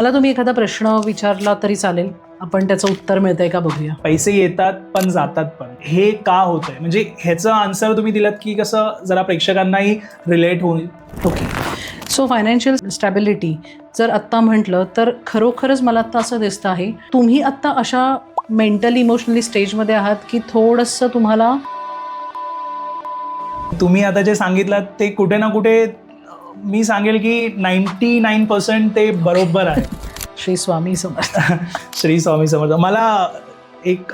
मला तुम्ही एखादा प्रश्न विचारला तरी चालेल, आपण त्याचं उत्तर मिळतंय का बघूया. पैसे येतात पण जातात पण, हे का होतंय? म्हणजे ह्याचं आन्सर तुम्ही दिलात की कसं जरा प्रेक्षकांनाही रिलेट होईल. ओके. सो फायनान्शियल स्टॅबिलिटी जर आत्ता म्हटलं तर खरोखरच मला आत्ता असं दिसतं आहे, तुम्ही आत्ता अशा मेंटली इमोशनली स्टेजमध्ये आहात की थोडंसं तुम्हाला तुम्ही आता जे सांगितलं ते कुठे ना कुठे मी सांगेल की 99% ते बरोबर आहे. श्री स्वामी समर्थ. श्री स्वामी समर्थ. मला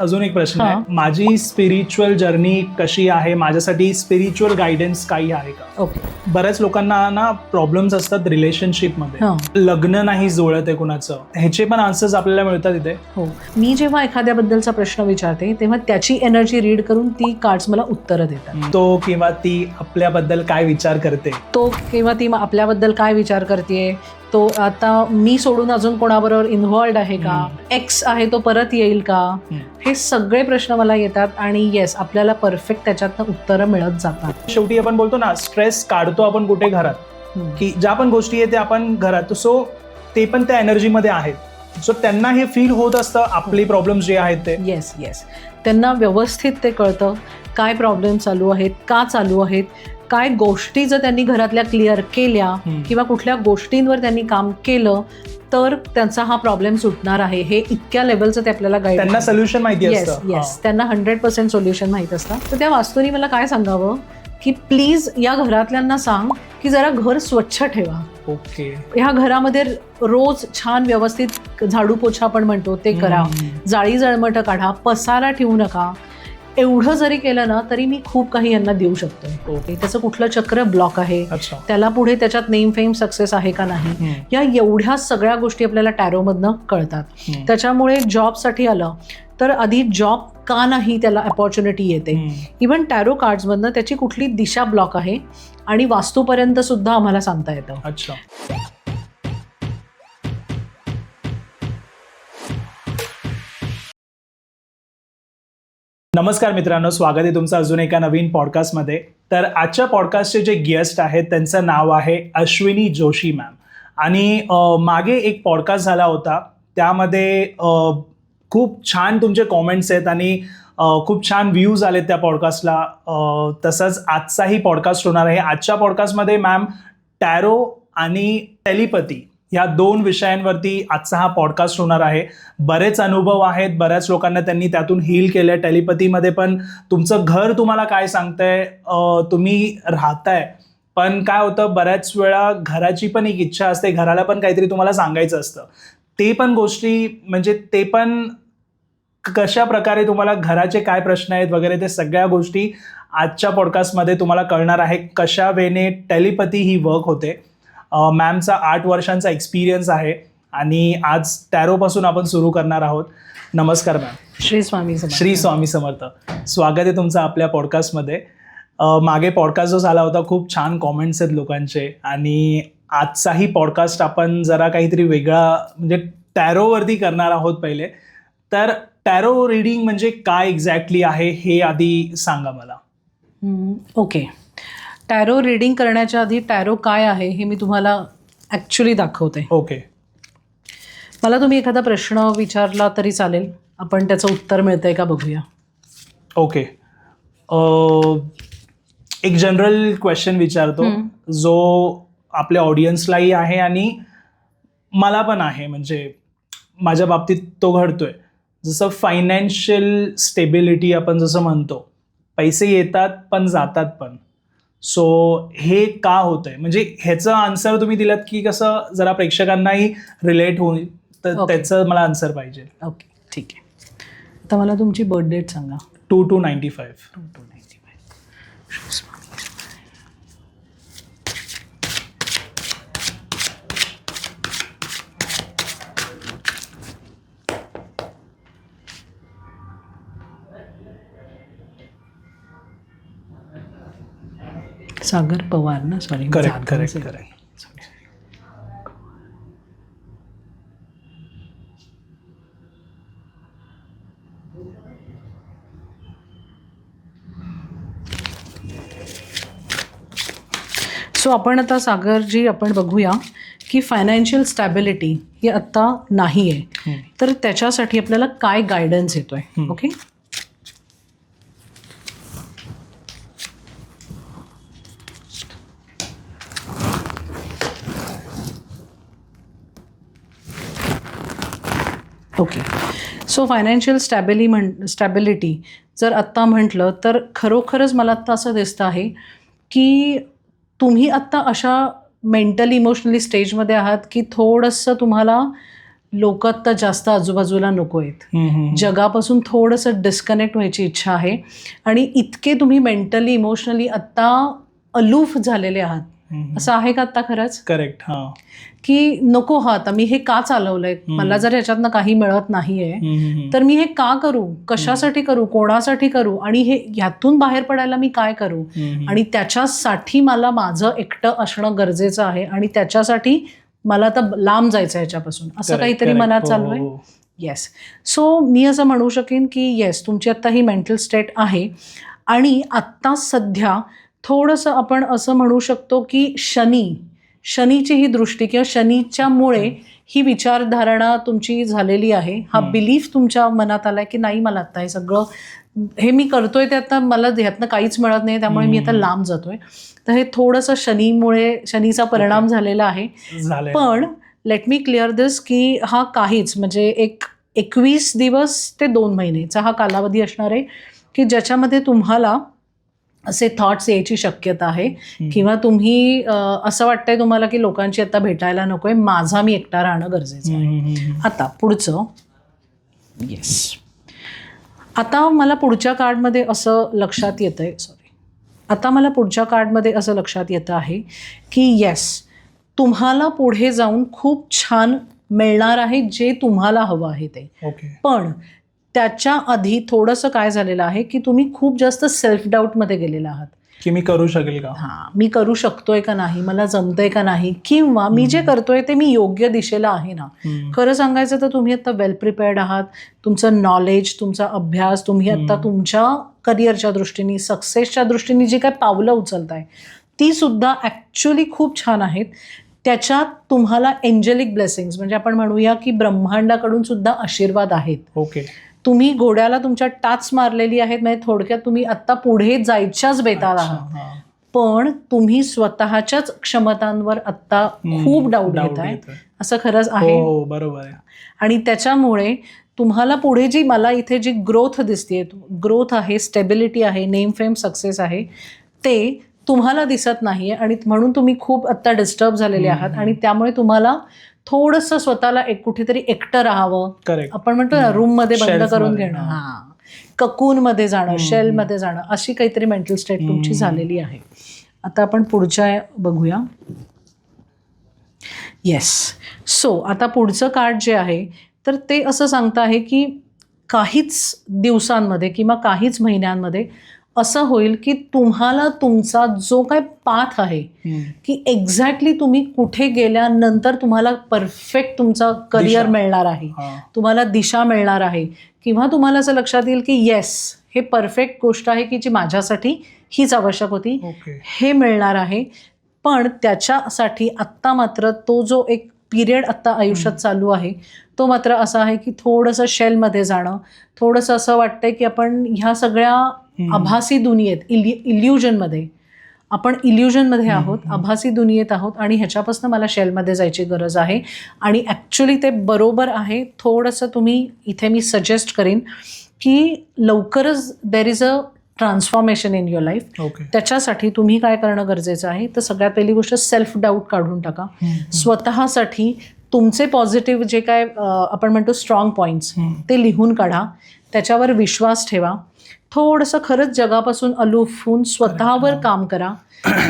अजून एक प्रश्न आहे. माझी स्पिरिच्युअल जर्नी कशी आहे? माझ्यासाठी स्पिरिच्युअल गायडन्स काही आहे का? ओके. बऱ्याच लोकांना ना प्रॉब्लेम्स असतात रिलेशनशिपमध्ये, लग्न नाही जुळत आहे कुणाचं, ह्याचे पण आन्सर्स आपल्याला मिळतात इथे. हो, मी जेव्हा एखाद्याबद्दलचा प्रश्न विचारते तेव्हा त्याची एनर्जी रीड करून ती कार्ड्स मला उत्तरं देतात. तो किंवा ती आपल्याबद्दल काय विचार करते, तो किंवा ती आपल्याबद्दल काय विचार करते, तो आता मी सोडून अजून कोणाबरोबर इन्व्हॉल्ड आहे का, एक्स आहे तो परत येईल का, हे सगळे प्रश्न मला येतात आणि येस आपल्याला परफेक्ट त्याच्यातनं उत्तरं मिळत जातात. शेवटी आपण बोलतो ना, स्ट्रेस काढतो आपण कुठे? घरात. की ज्या पण गोष्टी आहेत त्या आपण घरात, सो ते पण त्या एनर्जीमध्ये आहेत. सो त्यांना हे फील होत असतं आपले प्रॉब्लेम जे आहेत ते. येस येस, त्यांना व्यवस्थित ते कळतं काय प्रॉब्लेम चालू आहेत, का चालू आहेत, काय गोष्टी जर त्यांनी घरातल्या क्लिअर केल्या किंवा कुठल्या गोष्टींवर त्यांनी काम केलं तर त्यांचा हा प्रॉब्लेम सुटणार आहे. हे इतक्या लेवलचं ते आपल्याला गाईड, त्यांना सोल्युशन माहिती असतं. येस, त्यांना 100% सोल्युशन माहीत असतं. तर त्या वास्तूनी मला काय सांगावं की प्लीज या घरातल्यांना सांग की जरा घर स्वच्छ ठेवा. ओके. ह्या घरामध्ये रोज छान व्यवस्थित झाडू पोछा आपण म्हणतो ते करा, जाळी जळमट काढा, पसारा ठेवू नका. एवढं जरी केलं ना तरी मी खूप काही यांना देऊ शकतो. त्याचं कुठलं चक्र ब्लॉक आहे, त्याला पुढे त्याच्यात नेम फेम सक्सेस आहे का नाही, या एवढ्या सगळ्या गोष्टी आपल्याला टॅरोमधनं कळतात. त्याच्यामुळे जॉबसाठी आलं तर आधी जॉब का नाही त्याला अपॉर्च्युनिटी येते. इव्हन टॅरो कार्ड्समधनं त्याची कुठली दिशा ब्लॉक आहे आणि वास्तूपर्यंत सुद्धा आम्हाला सांगता येतं. अच्छा. नमस्कार मित्रांनो, स्वागत आहे तुमचं अजून एका नवीन पॉडकास्टमध्ये. तर आजच्या पॉडकास्टचे जे गेस्ट आहेत त्यांचं नाव आहे अश्विनी जोशी मॅम. आणि मागे एक पॉडकास्ट झाला होता, त्यामध्ये खूप छान तुमचे कॉमेंट्स आहेत आणि खूप छान व्ह्यूज आलेत त्या पॉडकास्टला. तसंच आजचाही पॉडकास्ट होणार आहे. आजच्या पॉडकास्टमध्ये मॅम टॅरो आणि टेलिपॅथी या 2 विषयांवरती आजचा हा पॉडकास्ट होणार आहे. बरेच अनुभव आहेत, बऱ्याच लोकांना त्यांनी त्यातून हील केलं. टेलिपॅथीमध्ये पण तुमचं घर तुम्हाला काय सांगतंय, तुम्ही राहताय, पण काय होतं बऱ्याच वेळा घराची पण एक इच्छा असते, घराला पण काहीतरी तुम्हाला सांगायचं असतं. ते पण गोष्टी म्हणजे ते पण कशा प्रकारे तुम्हाला घराचे काय प्रश्न आहेत वगैरे ते सगळ्या गोष्टी आजच्या पॉडकास्टमध्ये तुम्हाला कळणार आहे. कशा वेने टेलिपॅथी ही वर्क होते. मॅमचा 8 वर्षांचा एक्सपिरियन्स आहे आणि आज टॅरोपासून आपण सुरू करणार आहोत. नमस्कार मॅम. श्री स्वामी समर्थ. श्री स्वामी समर्थ. स्वागत आहे तुमचं आपल्या पॉडकास्टमध्ये. मागे पॉडकास्ट जो झाला होता खूप छान कॉमेंट्स आहेत लोकांचे आणि आजचाही पॉडकास्ट आपण जरा काहीतरी वेगळा म्हणजे टॅरोवरती करणार आहोत. पहिले तर टॅरो रीडिंग म्हणजे काय एक्झॅक्टली आहे हे आधी सांगा मला. ओके. टॅरो रीडिंग करण्याच्या आधी टॅरो काय आहे हे मी तुम्हाला ॲक्च्युली दाखवते. ओके. मला तुम्ही एखादा प्रश्न विचारला तरी चालेल, आपण त्याचं उत्तर मिळतंय का बघूया. ओके. एक जनरल क्वेश्चन विचारतो जो आपल्या ऑडियन्सलाही आहे आणि मला पण आहे, म्हणजे माझ्या बाबतीत तो घडतोय. जसं फायनान्शियल स्टेबिलिटी आपण जसं म्हणतो, पैसे येतात पण जातात पण, सो हे का होतंय? म्हणजे ह्याचं आन्सर तुम्ही दिलात की कसं जरा प्रेक्षकांनाही रिलेट होईल, तर त्याचं मला आन्सर पाहिजे. ओके, ठीक आहे. आता मला तुमची बर्थ डेट सांगा. 2295. सागर पवार ना? सॉरी. करेक्ट. सो आपण आता सागरजी आपण बघूया की फायनान्शियल स्टॅबिलिटी ही आत्ता नाही आहे, तर त्याच्यासाठी आपल्याला काय गायडन्स येतोय. Okay, okay. So financial stability जर आत्ता म्हटलं तर खरोखरच मला आत्ता असं दिसतं आहे की तुम्ही आत्ता अशा मेंटली इमोशनली स्टेजमध्ये आहात की थोडंसं तुम्हाला लोक आत्ता जास्त आजूबाजूला नको आहेत, जगापासून थोडंसं डिस्कनेक्ट व्हायची इच्छा आहे आणि इतके तुम्ही मेंटली इमोशनली आत्ता अलूफ झालेले आहात. असं आहे का आत्ता खरंच? करेक्ट. हां, की नको, हा आता मी हे का चालवलंय, मला जर ह्याच्यातनं काही मिळत नाहीये तर मी हे का करू, कशासाठी करू, कोणासाठी करू, आणि हे ह्यातून बाहेर पडायला मी काय करू, आणि त्याच्यासाठी मला माझं एकटं असणं गरजेचं आहे आणि त्याच्यासाठी मला आता लांब जायचं ह्याच्यापासून, असं काहीतरी मनात चालू आहे. येस. सो मी असं म्हणू शकेन की येस, तुमची आत्ता ही मेंटल स्टेट आहे आणि आत्ता सध्या थोडंसं आपण असं म्हणू शकतो की शनीची ही दृष्टी किंवा शनीच्यामुळे ही विचारधारणा तुमची झालेली आहे. हा बिलीफ तुमच्या मनात आलाय की नाही, मला आता हे सगळं हे मी करतोय ते आता मला ह्यातनं काहीच मिळत नाही, त्यामुळे मी आता लांब जातोय. तर हे थोडंसं शनीचा परिणाम झालेला आहे. पण लेट मी क्लिअर दिस की हा काहीच म्हणजे 21 दिवस ते 2 महिन्याचा हा कालावधी असणार आहे की ज्याच्यामध्ये तुम्हाला असे थॉट्स यायची शक्यता आहे किंवा तुम्ही असं वाटतंय तुम्हाला की लोकांची आता भेटायला नकोय, माझा मी एकटा राहणं गरजेचं आहे. आता पुढचं, येस, आता मला पुढच्या कार्डमध्ये असं लक्षात येतं आहे की येस, तुम्हाला पुढे जाऊन खूप छान मिळणार आहे जे तुम्हाला हवं आहे ते. पण त्याच्या आधी थोडंसं काय झालेलं आहे की तुम्ही खूप जास्त सेल्फ डाऊटमध्ये गेलेला आहात की मी करू शकेल का, मी करू शकतोय का नाही, मला जमतंय का नाही, किंवा मी जे करतोय ते मी योग्य दिशेला आहे ना. खरं सांगायचं तर तुम्ही आता वेल प्रिपेअर्ड आहात. तुमचं नॉलेज, तुमचा अभ्यास, तुम्ही आता तुमच्या करिअरच्या दृष्टीने, सक्सेसच्या दृष्टीने जी काय पावलं उचलताय ती सुद्धा ॲक्च्युली खूप छान आहेत. त्याच्यात तुम्हाला एंजेलिक ब्लेसिंग्स म्हणजे आपण म्हणूया की ब्रह्मांडाकडून सुद्धा आशीर्वाद आहेत. ओके, तुम्ही घोड्याला तुमच्या टाच मारलेली आहेत, म्हणजे थोडक्यात तुम्ही आत्ता पुढे जायच्याच बेतात आहात, पण तुम्ही स्वतःच्याच क्षमतांवर आत्ता खूप डाऊट घेताय, असं खरंच आहे. बरोबर आहे. आणि त्याच्यामुळे तुम्हाला पुढे जी मला इथे जी ग्रोथ दिसते, ग्रोथ आहे, स्टेबिलिटी आहे, नेम फेम सक्सेस आहे, ते तुम्हाला दिसत नाहीये आणि म्हणून तुम्ही खूप आत्ता डिस्टर्ब झालेले आहात आणि त्यामुळे तुम्हाला थोडंसं स्वतःला कुठेतरी एकटं राहावं. आपण म्हणतो ना, रूम मध्ये बंद करून घेणं, ककून मध्ये जाणं, शेल मध्ये जाणं, अशी काहीतरी मेंटल स्टेट तुमची झालेली आहे. आता आपण पुढच्या बघूया. येस. सो आता पुढचं कार्ड जे आहे तर ते असं सांगतं आहे की काहीच दिवसांमध्ये किंवा काहीच महिन्यांमध्ये असं होईल की तुम्हाला तुमचा जो काय पाथ आहे की एक्झॅक्टली तुम्ही कुठे गेल्यानंतर तुम्हाला परफेक्ट तुमचा करिअर मिळणार आहे, तुम्हाला दिशा मिळणार आहे, किंवा तुम्हाला असं लक्षात येईल की येस, हे परफेक्ट गोष्ट आहे की जी माझ्यासाठी हीच आवश्यक होती, हे मिळणार आहे. पण त्याच्यासाठी आत्ता मात्र तो जो एक पिरियड आत्ता आयुष्यात चालू आहे तो मात्र असा आहे की थोडंसं शेलमध्ये जाणं, थोडंसं असं वाटतंय की आपण ह्या सगळ्या आभासी दुनियेत, इल्युजनमध्ये आहोत, आभासी दुनियेत आहोत आणि ह्याच्यापासून मला शेलमध्ये जायची गरज आहे. आणि ॲक्च्युली ते बरोबर आहे. थोडंसं तुम्ही इथे मी सजेस्ट करेन की लवकरच there is a transformation in your life. त्याच्यासाठी तुम्ही काय करणं गरजेचं आहे तर सगळ्यात पहिली गोष्ट, सेल्फ डाऊट काढून टाका. स्वतःसाठी तुमचे पॉझिटिव्ह जे काय आपण म्हणतो स्ट्रॉंग पॉईंट्स ते लिहून काढा, त्याच्यावर विश्वास ठेवा. थोडंसं खरंच जगापासून अलूफ होऊन स्वतःवर काम करा.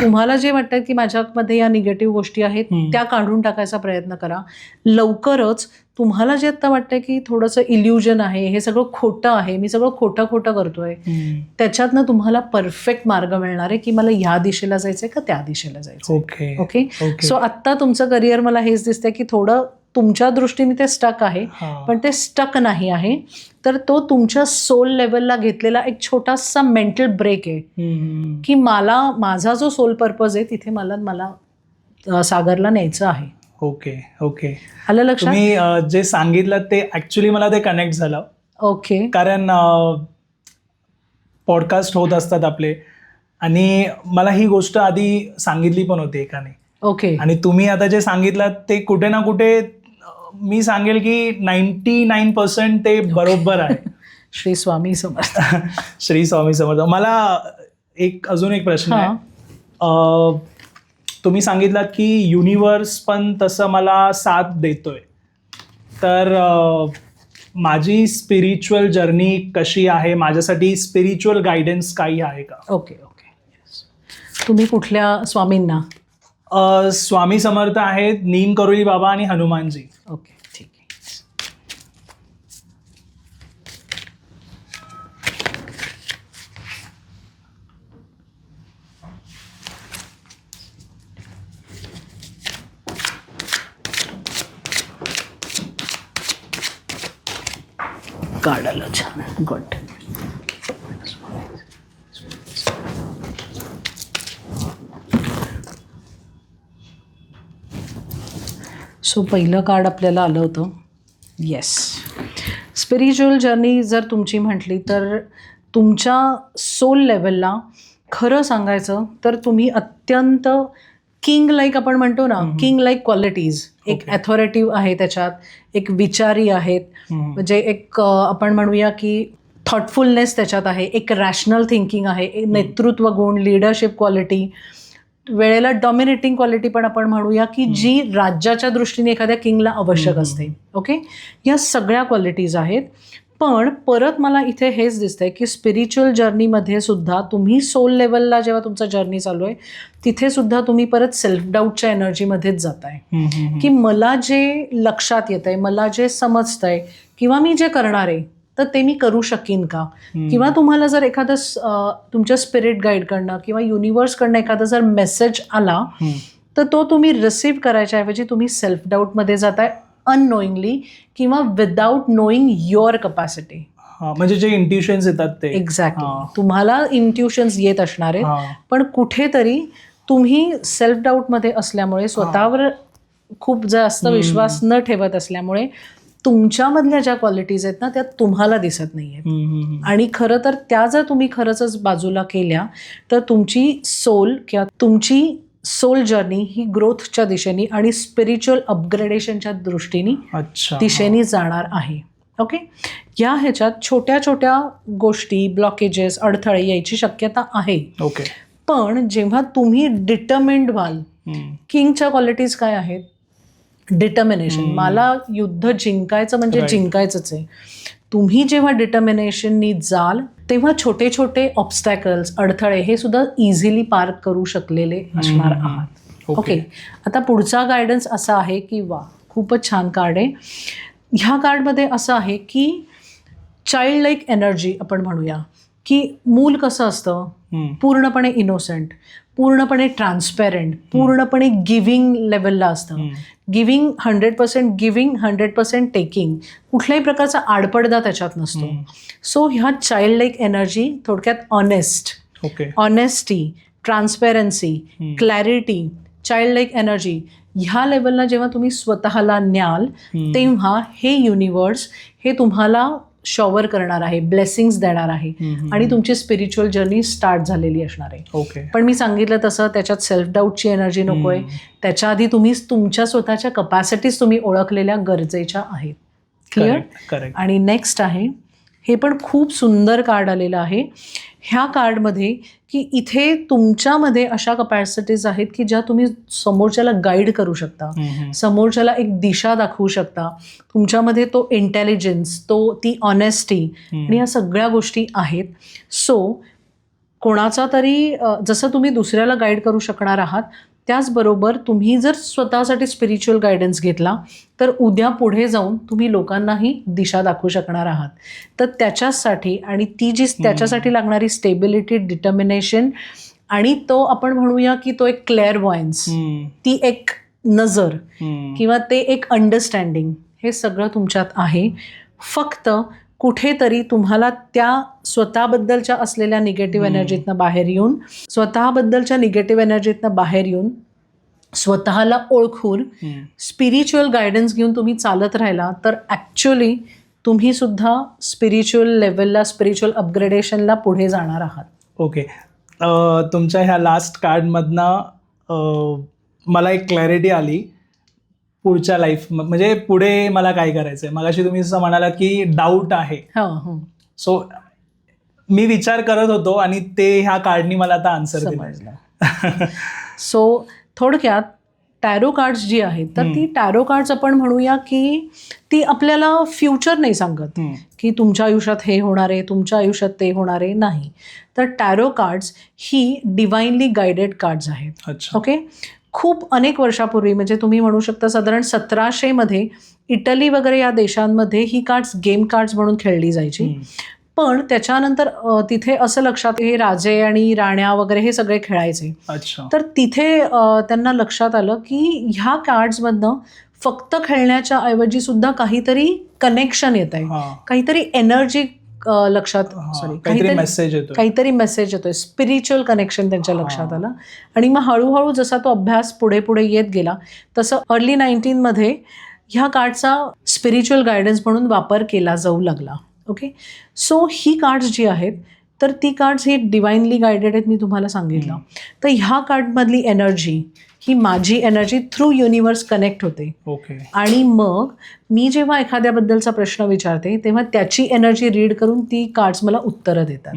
तुम्हाला जे वाटतं की माझ्यामध्ये या निगेटिव्ह गोष्टी आहेत त्या काढून टाकायचा प्रयत्न करा. लवकरच तुम्हाला जे आत्ता वाटतंय की थोडंसं इल्युजन आहे, हे सगळं खोटं आहे, मी सगळं खोटं करतोय, त्याच्यातनं तुम्हाला परफेक्ट मार्ग मिळणार आहे की मला ह्या दिशेला जायचंय का त्या दिशेला जायचंय. ओके. सो आत्ता तुमचं करिअर मला हेच दिसतंय की थोडं तुमच्या दृष्टीने ते स्टक आहे, पण ते स्टक नाही आहे, तर तो तुमच्या सोल लेवलला घेतलेला एक छोटासा मेंटल ब्रेक आहे की माझा जो सोल पर्पज आहे तिथे मला सागरला न्यायचं आहे. Okay okay. आलं लक्षात? तुम्ही जे सांगितलं ते ऍक्च्युली मला ते कनेक्ट झालं. ओके. कारण पॉडकास्ट होत असतात आपले आणि मला ही गोष्ट आधी सांगितली पण होती एकाने. ओके. आणि तुम्ही आता जे सांगितलं ते कुठे ना कुठे मी सांगेल की 99% ते बरोबर आहे. श्री स्वामी समर्थ. श्री स्वामी समर्थ. मला अजून एक प्रश्न आहे. तुम्ही सांगितलात की युनिवर्स पण तसं मला साथ देतोय, तर माझी स्पिरिच्युअल जर्नी कशी आहे, माझ्यासाठी स्पिरिच्युअल गायडन्स काही आहे का? Okay okay. तुम्ही कुठल्या स्वामींना? स्वामी समर्थ आहेत, नीम करोली बाबा आणि हनुमानजी. ओके ठीक आहे. कार्ड आलं छान. गुड. सो पहिलं कार्ड आपल्याला आलं होतं. येस. स्पिरिच्युअल जर्नी जर तुमची म्हटली तर तुमच्या सोल लेवलला खरं सांगायचं तर तुम्ही अत्यंत किंग लाईक आपण म्हणतो ना, किंग लाईक क्वालिटीज. एक अथॉरिटिव्ह आहे त्याच्यात, एक विचारी आहेत, म्हणजे एक आपण म्हणूया की थॉटफुलनेस त्याच्यात आहे, एक रॅशनल थिंकिंग आहे, एक नेतृत्व गुण, लिडरशिप क्वालिटी, वेळेला डॉमिनेटिंग क्वालिटी पण आपण म्हणूया की जी राज्याच्या दृष्टीने एखाद्या किंगला आवश्यक असते. ओके. या सगळ्या क्वालिटीज आहेत. पण परत मला इथे हेच दिसतंय की स्पिरिच्युअल जर्नीमध्ये सुद्धा तुम्ही सोल लेवलला जेव्हा तुमचा जर्नी चालू आहे तिथे सुद्धा तुम्ही परत सेल्फ डाऊटच्या एनर्जीमध्येच जाताय की मला जे लक्षात येत आहे, मला जे समजतंय किंवा मी जे करणार आहे तर ते मी करू शकीन का? किंवा तुम्हाला जर एखादं तुमच्या स्पिरिट गाईडकडनं किंवा युनिव्हर्सकडनं एखादा जर मेसेज आला तर तो तुम्ही रिसीव्ह करायच्या ऐवजी तुम्ही सेल्फ डाऊटमध्ये जाताय अननोईंगली किंवा विदाउट नोईंग युअर कपॅसिटी. म्हणजे जे इंट्युशन्स येतात ते. एक्झॅक्टली. तुम्हाला इंट्युशन्स येत असणार आहेत पण कुठेतरी तुम्ही सेल्फ डाऊटमध्ये असल्यामुळे, स्वतःवर खूप जास्त विश्वास न ठेवत असल्यामुळे तुमच्यामधल्या ज्या क्वालिटीज आहेत ना त्या तुम्हाला दिसत नाही आहेत. आणि खरं तर त्या जर तुम्ही खरंच बाजूला केल्या तर तुमची सोल किंवा तुमची सोल जर्नी ही ग्रोथच्या दिशेने आणि स्पिरिच्युअल अपग्रेडेशनच्या दृष्टीने दिशेने जाणार आहे. ओके. या ह्याच्यात छोट्या छोट्या गोष्टी, ब्लॉकेजेस, अडथळे यायची शक्यता आहे. ओके. पण जेव्हा तुम्ही डिटर्मिन्ड व्हाल, किंगच्या क्वालिटीज काय आहेत? डिटर्मिनेशन. मला युद्ध जिंकायचं म्हणजे जिंकायचंच आहे. तुम्ही जेव्हा डिटर्मिनेशननी जाल तेव्हा छोटे छोटे ऑब्स्टॅकल्स, अडथळे हे सुद्धा इझिली पार करू शकलेले असणार आहात. ओके. आता पुढचा गायडन्स असा आहे की वा, खूपच छान कार्ड आहे. ह्या कार्डमध्ये असं आहे की चाइल्ड लाईक एनर्जी आपण म्हणूया की मूल कसं असतं, पूर्णपणे इनोसेंट, पूर्णपणे ट्रान्सपेरंट, पूर्णपणे गिव्हिंग लेवलला असतं. Giving 100% giving, 100% taking. कुठल्याही प्रकारचा आडपडदा त्याच्यात नसतो. सो ह्या चाइल्ड लाईक एनर्जी थोडक्यात honest, honesty, transparency, clarity, child like energy ह्या लेवलला जेव्हा तुम्ही स्वतःला न्याल तेव्हा हे युनिव्हर्स हे तुम्हाला शॉवर करणार आहे, ब्लेसिंग्स देणार आहे आणि तुमची स्पिरिच्युअल जर्नी स्टार्ट झालेली असणार आहे. ओके. पण मी सांगितलं तसं त्याच्यात सेल्फ डाऊटची एनर्जी नको आहे. त्याच्या आधी तुम्ही तुमच्या स्वतःच्या कपॅसिटीज तुम्ही ओळखलेल्या गरजेच्या आहेत. क्लिअर. आणि नेक्स्ट आहे, हे पण खूप सुंदर कार्ड आलेलं आहे. ह्या कार्डमध्ये की इथे तुमच्यामध्ये अशा कपॅसिटीज आहेत की ज्या तुम्ही समोरच्याला गाईड करू शकता, समोरच्याला एक दिशा दाखवू शकता. तुमच्यामध्ये तो इंटेलिजन्स, ती ऑनेस्टी आणि या सगळ्या गोष्टी आहेत. सो कोणाचा तरी जसं तुम्ही दुसऱ्याला गाईड करू शकणार आहात त्याचबरोबर तुम्ही जर स्वतःसाठी स्पिरिच्युअल गायडन्स घेतला तर उद्या पुढे जाऊन तुम्ही लोकांनाही दिशा दाखवू शकणार आहात. तर त्याच्यासाठी आणि ती जी त्याच्यासाठी लागणारी स्टेबिलिटी, डिटर्मिनेशन आणि तो आपण म्हणूया की तो एक क्लेअरवॉयन्स, ती एक नजर किंवा ते एक अंडरस्टँडिंग, हे सगळं तुमच्यात आहे. फक्त कुठेतरी तुम्हाला त्या स्वतःबद्दलच्या असलेल्या निगेटिव्ह एनर्जीतनं बाहेर येऊन, स्वतःबद्दलच्या निगेटिव्ह एनर्जीतनं बाहेर येऊन स्वतःला ओळखून स्पिरिच्युअल गायडन्स घेऊन तुम्ही चालत राहिला तर ॲक्च्युली तुम्ही सुद्धा स्पिरिच्युअल लेवलला, स्पिरिच्युअल अपग्रेडेशनला पुढे जाणार आहात. ओके. तुमच्या ह्या लास्ट कार्डमधनं मला एक क्लॅरिटी आली पुढच्या लाईफ, म्हणजे पुढे मला काय करायचं आहे. मगाशी तुम्ही जसं म्हणालात की डाऊट आहे, सो मी विचार करत होतो आणि ते ह्या कार्डनी मला आता आन्सर दिला. सो थोडक्यात टॅरो कार्ड्स जी आहेत तर ती टॅरो कार्ड्स आपण म्हणूया की ती आपल्याला फ्युचर नाही सांगत की तुमच्या आयुष्यात हे होणार आहे, तुमच्या आयुष्यात ते होणार आहे, नाही. तर टॅरो कार्ड्स ही डिवाइनली गायडेड कार्ड्स आहेत. ओके. खूप अनेक वर्षापूर्वी, म्हणजे तुम्ही म्हणू शकता साधारण 1700 इटली वगैरे या देशांमध्ये ही कार्ड्स गेम कार्ड्स म्हणून खेळली जायची. पण त्याच्यानंतर तिथे असं लक्षात, हे राजे आणि राण्या वगैरे हे सगळे खेळायचे. तर तिथे त्यांना लक्षात आलं की ह्या कार्ड्समधनं फक्त खेळण्याच्या ऐवजी सुद्धा काहीतरी कनेक्शन येत आहे, काहीतरी एनर्जी लक्षात, काहीतरी मेसेज येतोय, स्पिरिच्युअल कनेक्शन त्यांच्या लक्षात आलं. आणि मग हळूहळू जसा तो अभ्यास पुढे पुढे येत गेला तसं अर्ली 1900 ह्या कार्डचा स्पिरिच्युअल गायडन्स म्हणून वापर केला जाऊ लागला. ओके. सो ही कार्ड्स जी आहेत तर ती कार्ड्स ही डिवाइनली गायडेड आहेत, मी तुम्हाला सांगितलं. तर ह्या कार्डमधली एनर्जी ही माझी एनर्जी थ्रू युनिवर्स कनेक्ट होते. ओके. आणि मग मी जेव्हा एखाद्याबद्दलचा प्रश्न विचारते तेव्हा त्याची एनर्जी रीड करून ती कार्ड्स मला उत्तरं देतात.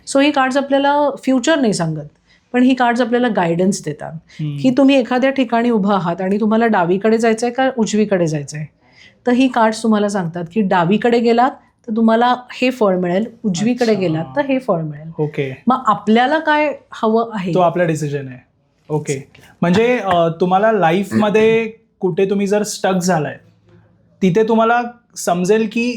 सो ही कार्ड्स आपल्याला फ्युचर नाही सांगत, पण ही कार्ड्स आपल्याला गायडन्स देतात की तुम्ही एखाद्या ठिकाणी उभं आहात आणि तुम्हाला डावीकडे जायचं आहे का उजवीकडे जायचं आहे. तर ही कार्ड्स तुम्हाला सांगतात की डावीकडे गेलात तर तुम्हाला हे फळ मिळेल, उजवीकडे गेलात तर हे फळ मिळेल. ओके. मग आपल्याला काय हवं आहे तो आपला डिसिजन आहे. ओके. म्हणजे तुम्हाला लाईफमध्ये कुठे तुम्ही जर स्टक झालाय तिथे तुम्हाला समजेल की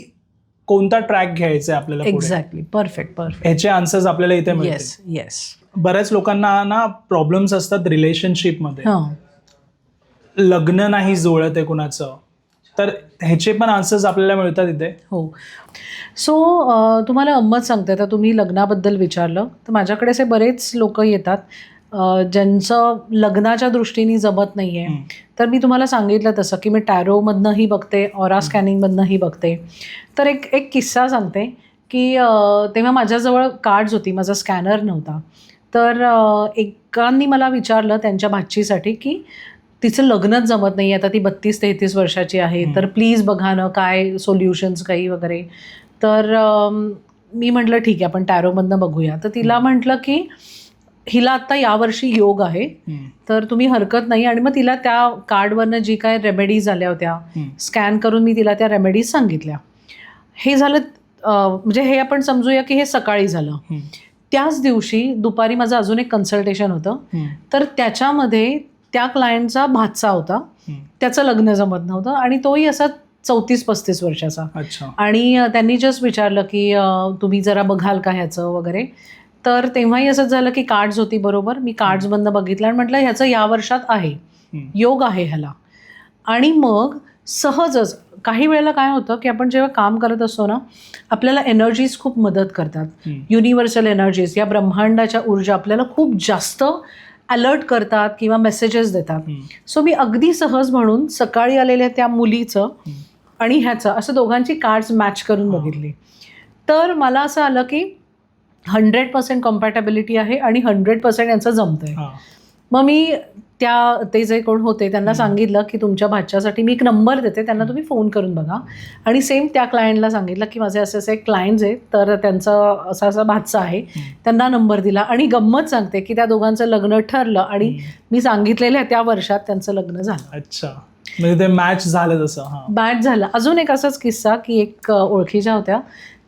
कोणता ट्रॅक घ्यायचा आहे आपल्याला. एक्झॅक्टली. परफेक्ट. ह्याचे आन्सर्स आपल्याला इथे मिळतील. येस. बऱ्याच लोकांना ना प्रॉब्लेम्स असतात रिलेशनशिपमध्ये, लग्न नाही जुळत आहे कुणाचं, तर ह्याचे पण आन्सर्स आपल्याला मिळतात इथे. हो. सो तुम्हाला गंमत सांगते, तर तुम्ही लग्नाबद्दल विचारलं तर माझ्याकडे असे बरेच लोक येतात ज्यांचं लग्नाच्या दृष्टीने जमत नाही आहे. तर मी तुम्हाला सांगितलं तसं की मी टॅरोमधनंही बघते, ऑरा स्कॅनिंगमधनंही बघते. तर एक किस्सा सांगते की तेव्हा माझ्याजवळ कार्ड्स होती, माझा स्कॅनर नव्हता. तर एकांनी मला विचारलं त्यांच्या भाचीसाठी की तिचं लग्नच जमत नाही, आता ती 32-33 वर्षाची आहे, तर प्लीज बघा ना काय सोल्युशन्स काही वगैरे. तर मी म्हटलं ठीक आहे आपण टॅरोमधनं बघूया. तर तिला म्हटलं की हिला आत्ता यावर्षी योग आहे तर तुम्ही हरकत नाही. आणि मग तिला त्या कार्डवरनं जी काय रेमेडीज आल्या होत्या स्कॅन करून मी तिला त्या रेमेडीज सांगितल्या. हे झालं, म्हणजे हे आपण समजूया की हे सकाळी झालं. त्याच दिवशी दुपारी माझं अजून एक कन्सल्टेशन होतं. तर त्याच्यामध्ये त्या क्लायंटचा भाचा होता, त्याचं लग्न जमत नव्हतं आणि तोही असा 34-35 वर्षाचा. आणि त्यांनी जस्ट विचारलं की तुम्ही जरा बघाल का ह्याचं वगैरे. तर तेव्हाही असंच झालं की कार्ड्स होती बरोबर. मी कार्ड्समधनं बघितलं आणि म्हटलं ह्याचं या वर्षात आहे, योग आहे ह्याला. आणि मग सहजच काही वेळेला काय होतं की आपण जेव्हा काम करत असतो ना आपल्याला एनर्जीज खूप मदत करतात. युनिव्हर्सल एनर्जीज, या ब्रह्मांडाच्या ऊर्जा आपल्याला खूप जास्त अलर्ट करतात किंवा मेसेजेस देतात. सो मी अगदी सहज म्हणून सकाळी आलेल्या त्या मुलीचं आणि ह्याचं असं दोघांची कार्ड्स मॅच करून बघितली. तर मला असं आलं की 100% कॉम्पॅटेबिलिटी आहे आणि 100% यांचं जमतंय. मग मी ते जे कोण होते त्यांना सांगितलं की तुमच्या भाच्यासाठी मी एक नंबर देते, त्यांना तुम्ही फोन करून बघा. आणि सेम त्या क्लायंटला सांगितलं की माझे असे असे क्लायंट्स आहेत तर त्यांचं असा असा भाचा आहे, त्यांना नंबर दिला. आणि गंमत सांगते की त्या दोघांचं लग्न ठरलं आणि मी सांगितलेल्या त्या वर्षात त्यांचं लग्न झालं. अच्छा. म्हणजे ते मॅच झालं तसं. मॅच झालं. अजून एक असाच किस्सा की एक ओळखीच्या होत्या,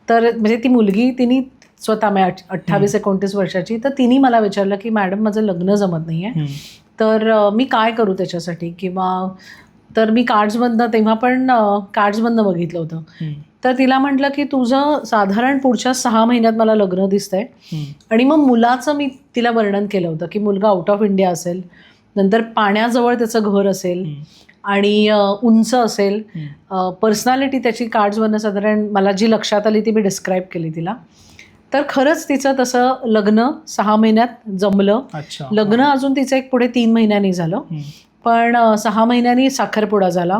तर म्हणजे ती मुलगी तिने स्वतः 28-29 वर्षाची, तर तिने मला विचारलं की मॅडम माझं लग्न जमत नाही आहे तर मी काय करू त्याच्यासाठी. किंवा तर मी कार्ड्समधनं, तेव्हा पण कार्ड्समधनं बघितलं होतं. तर तिला म्हटलं की तुझं साधारण पुढच्या 6 महिन्यात मला लग्न दिसतंय. आणि मग मुलाचं मी तिला वर्णन केलं होतं की मुलगा आउट ऑफ इंडिया असेल, नंतर पाण्याजवळ त्याचं घर असेल आणि उंच असेल. पर्सनॅलिटी त्याची कार्ड्सवरनं साधारण मला जी लक्षात आली ती मी डिस्क्राईब केली तिला. तर खरंच तिचं तसं लग्न 6 महिन्यात जमलं. लग्न अजून तिचं एक पुढे 3 महिन्यांनी झालं. पण 6 महिन्यांनी साखरपुडा झाला.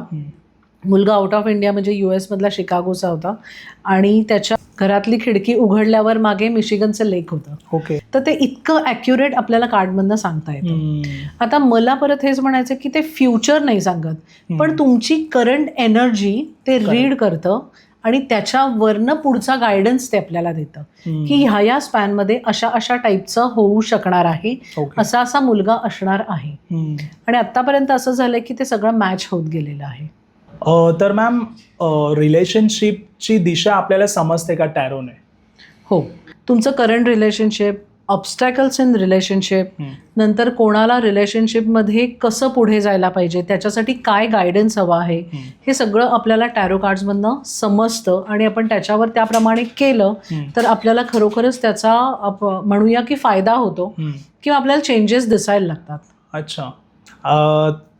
मुलगा आउट ऑफ इंडिया म्हणजे US मधला शिकागोचा होता आणि त्याच्या घरातली खिडकी उघडल्यावर मागे मिशिगनचं लेक होतं. ओके. तर ते इतकं ॲक्युरेट आपल्याला कार्डमधनं सांगता येतं. आता मला परत हेच म्हणायचं की ते फ्युचर नाही सांगत, पण तुमची करंट एनर्जी ते रीड करतं आणि त्याच्यावरनं पुढचा गायडन्स ते आपल्याला देतं की ह्या स्पॅनमध्ये अशा टाईपचं होऊ शकणार आहे, असा मुलगा असणार आहे. आणि आतापर्यंत असं झालंय की ते सगळं मॅच होत गेलेलं आहे. तर मॅम, रिलेशनशिपची दिशा आपल्याला समजते का टॅरोने? हो, तुमचं current relationship, obstacles in relationship, नंतर कोणाला रिलेशनशिपमध्ये कसं पुढे जायला पाहिजे, त्याच्यासाठी काय गायडन्स हवा आहे, हे सगळं आपल्याला टॅरो कार्ड्समधनं समजतं आणि आपण त्याच्यावर त्याप्रमाणे केलं तर आपल्याला खरोखरच त्याचा म्हणूया की फायदा होतो किंवा आपल्याला चेंजेस दिसायला लागतात. अच्छा.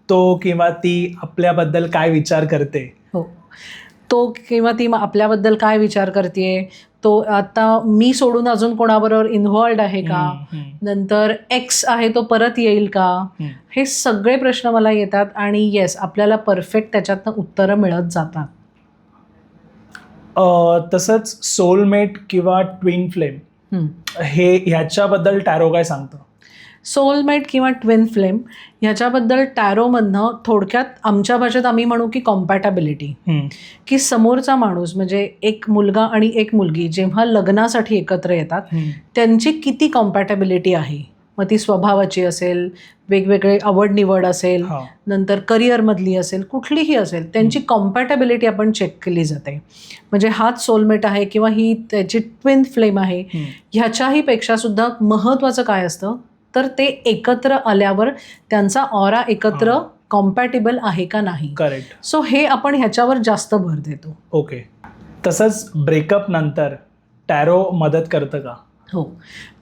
तो किंवा ती आपल्याबद्दल काय विचार करते? हो, तो किंवा ती आपल्याबद्दल काय विचार करते, तो आता मी सोडून अजून कोणाबरोबर इन्व्हॉल्ड आहे का, नंतर एक्स आहे तो परत येईल का, हे सगळे प्रश्न मला येतात आणि येस, आपल्याला परफेक्ट त्याच्यातनं उत्तरं मिळत जातात. तसंच सोलमेट किंवा ट्विन फ्लेम ह्याच्याबद्दल टॅरो काय सांगतं? सोलमेट किंवा ट्विन फ्लेम ह्याच्याबद्दल टॅरोमधनं थोडक्यात आमच्या भाषेत आम्ही म्हणू की कॉम्पॅटॅबिलिटी, की समोरचा माणूस म्हणजे एक मुलगा आणि एक मुलगी जेव्हा लग्नासाठी एकत्र येतात त्यांची किती कॉम्पॅटॅबिलिटी आहे. मग ती स्वभावाची असेल, वेगवेगळे आवड निवड असेल, नंतर करिअरमधली असेल, कुठलीही असेल, त्यांची कॉम्पॅटॅबिलिटी आपण चेक केली जाते. म्हणजे हाच सोलमेट आहे किंवा ही त्याची ट्विन फ्लेम आहे. ह्याच्याही पेक्षा सुद्धा महत्त्वाचं काय असतं तर ते एकत्र आल्यावर त्यांचा ऑरा एकत्र कॉम्पॅटिबल आहे का नाही. करेक्ट. सो हे आपण ह्याच्यावर जास्त भर देतो. ओके. तसंच ब्रेकअप नंतर टॅरो मदत करतं का? हो,